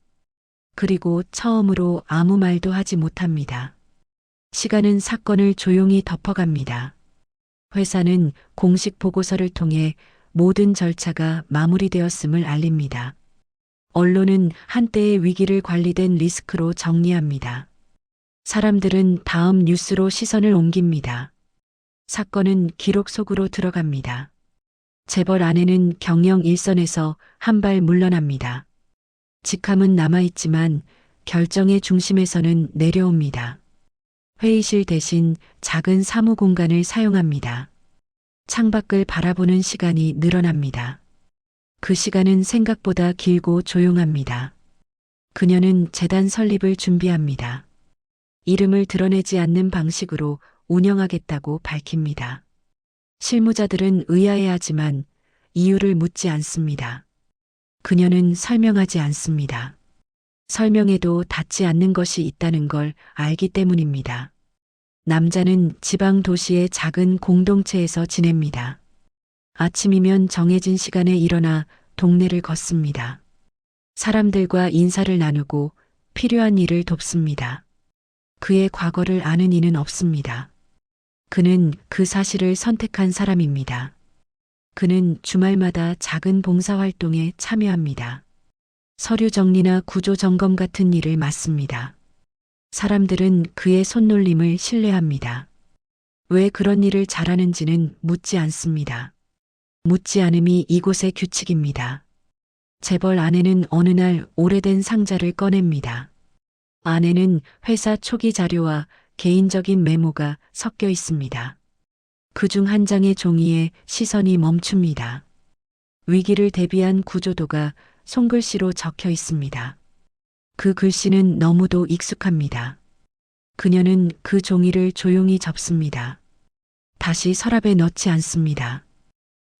그리고 처음으로 아무 말도 하지 못합니다. 시간은 사건을 조용히 덮어갑니다. 회사는 공식 보고서를 통해 모든 절차가 마무리되었음을 알립니다. 언론은 한때의 위기를 관리된 리스크로 정리합니다. 사람들은 다음 뉴스로 시선을 옮깁니다. 사건은 기록 속으로 들어갑니다. 재벌 아내는 경영 일선에서 한 발 물러납니다. 직함은 남아있지만 결정의 중심에서는 내려옵니다. 회의실 대신 작은 사무 공간을 사용합니다. 창밖을 바라보는 시간이 늘어납니다. 그 시간은 생각보다 길고 조용합니다. 그녀는 재단 설립을 준비합니다. 이름을 드러내지 않는 방식으로 운영하겠다고 밝힙니다. 실무자들은 의아해하지만 이유를 묻지 않습니다. 그녀는 설명하지 않습니다. 설명해도 닿지 않는 것이 있다는 걸 알기 때문입니다. 남자는 지방 도시의 작은 공동체에서 지냅니다. 아침이면 정해진 시간에 일어나 동네를 걷습니다. 사람들과 인사를 나누고 필요한 일을 돕습니다. 그의 과거를 아는 이는 없습니다. 그는 그 사실을 선택한 사람입니다. 그는 주말마다 작은 봉사활동에 참여합니다. 서류 정리나 구조 점검 같은 일을 맡습니다. 사람들은 그의 손놀림을 신뢰합니다. 왜 그런 일을 잘하는지는 묻지 않습니다. 묻지 않음이 이곳의 규칙입니다. 재벌 아내는 어느 날 오래된 상자를 꺼냅니다. 안에는 회사 초기 자료와 개인적인 메모가 섞여 있습니다. 그중 한 장의 종이에 시선이 멈춥니다. 위기를 대비한 구조도가 손글씨로 적혀 있습니다. 그 글씨는 너무도 익숙합니다. 그녀는 그 종이를 조용히 접습니다. 다시 서랍에 넣지 않습니다.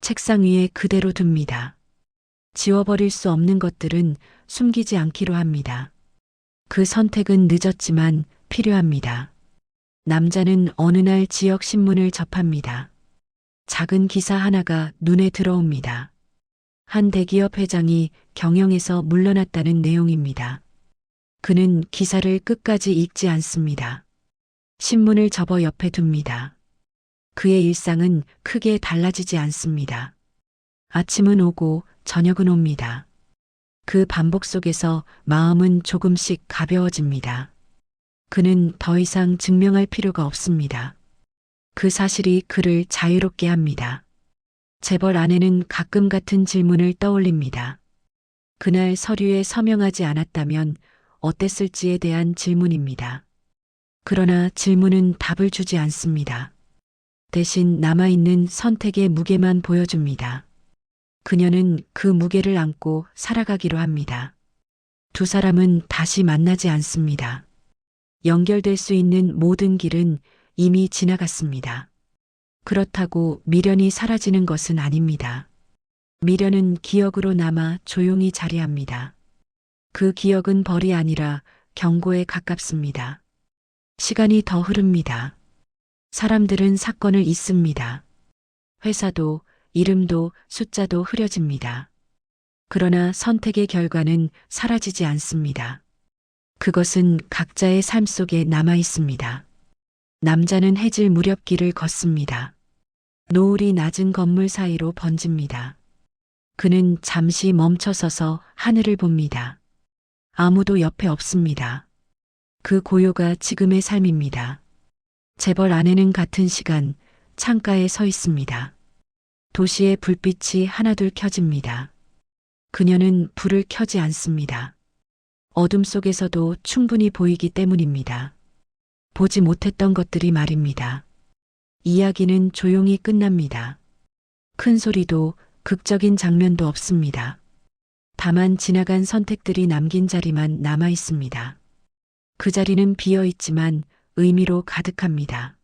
책상 위에 그대로 둡니다. 지워버릴 수 없는 것들은 숨기지 않기로 합니다. 그 선택은 늦었지만 필요합니다. 남자는 어느 날 지역 신문을 접합니다. 작은 기사 하나가 눈에 들어옵니다. 한 대기업 회장이 경영에서 물러났다는 내용입니다. 그는 기사를 끝까지 읽지 않습니다. 신문을 접어 옆에 둡니다. 그의 일상은 크게 달라지지 않습니다. 아침은 오고 저녁은 옵니다. 그 반복 속에서 마음은 조금씩 가벼워집니다. 그는 더 이상 증명할 필요가 없습니다. 그 사실이 그를 자유롭게 합니다. 재벌 아내는 가끔 같은 질문을 떠올립니다. 그날 서류에 서명하지 않았다면 어땠을지에 대한 질문입니다. 그러나 질문은 답을 주지 않습니다. 대신 남아있는 선택의 무게만 보여줍니다. 그녀는 그 무게를 안고 살아가기로 합니다. 두 사람은 다시 만나지 않습니다. 연결될 수 있는 모든 길은 이미 지나갔습니다. 그렇다고 미련이 사라지는 것은 아닙니다. 미련은 기억으로 남아 조용히 자리합니다. 그 기억은 벌이 아니라 경고에 가깝습니다. 시간이 더 흐릅니다. 사람들은 사건을 잊습니다. 회사도 이름도 숫자도 흐려집니다. 그러나 선택의 결과는 사라지지 않습니다. 그것은 각자의 삶 속에 남아 있습니다. 남자는 해질 무렵 길을 걷습니다. 노을이 낮은 건물 사이로 번집니다. 그는 잠시 멈춰서서 하늘을 봅니다. 아무도 옆에 없습니다. 그 고요가 지금의 삶입니다. 재벌 아내는 같은 시간 창가에 서 있습니다. 도시의 불빛이 하나둘 켜집니다. 그녀는 불을 켜지 않습니다. 어둠 속에서도 충분히 보이기 때문입니다. 보지 못했던 것들이 말입니다. 이야기는 조용히 끝납니다. 큰 소리도 극적인 장면도 없습니다. 다만 지나간 선택들이 남긴 자리만 남아 있습니다. 그 자리는 비어 있지만 의미로 가득합니다.